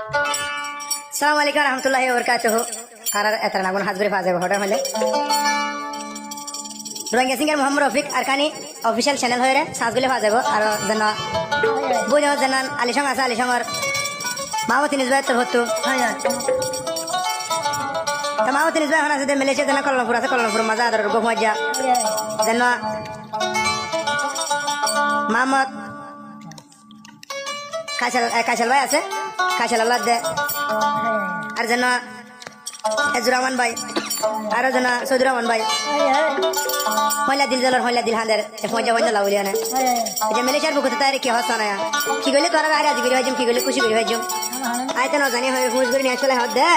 আসসালামু আলাইকুম রহমতুল্লাহি ওয়া বারাকাতুহু। আর এত নাগুন হাত ধরে ফাজে হঠাৎ হলে Rohingya singer Mohammad Rafiq Arakani official channel হয়ে সাজগুলি ফাজাব আর যেন বুঝ যেন আলিসং আছে আলিসংর মাহমুদ নিজবাই তোর হতো মাহমুদ নিজবাই এখন আছে মালয়েশিয়া যেন কল্যাণপুর আছে কল্যাণপুর মাজা আদর গোমজা যেন মাহমদ কাইসাল ভাই আছে কাইসাল আল্লাহ দে আর যেন এজুর রহমান ভাই আরো যেন সৌদুর রহমান ভাই মহিলা দিল জলর মহিলা দিল হাঁদের মজা মজা লাউলিয়া না যে মালয়েশিয়ার বুকুতে তাই কি হস না কি করলে তোরা আগে রাজি করে ভাইজম কি করলে খুশি করে ভাইজম আইতে না জানি হয় খুশ করে নিয়ে চলে হাত দে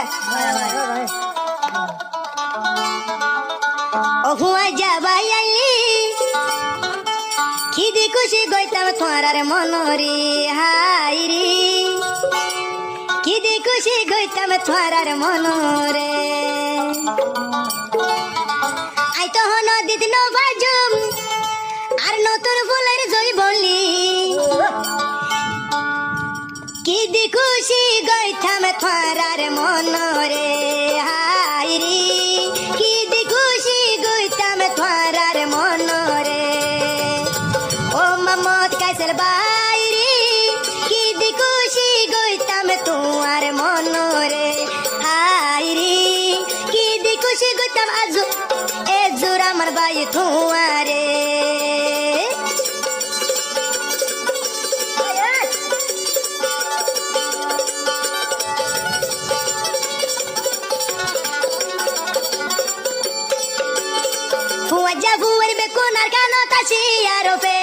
ও হুয়া যাবাই আইলি কি দি খুশি গইতাম তোমার মনরি হাইরি কি দি খুশি গইতাম তোমার মনরে আই তো নদীত নবাজুম আর নতুন ফুলের জয় বলি কি দি খুশি গইতাম তোমার মনরে হাইরি কি দি খুশি গইতাম তোমার মনরে ও মামদ কাইসেল বাইরি কি দি খুশি গইতাম তোমার মনরে হাইরি কি দি খুশি গইতাম আজ এ জোরা আমার বাই তোমারে ফুয়া যা ফুয়ের বেকুনার কানো তাছি আরো পে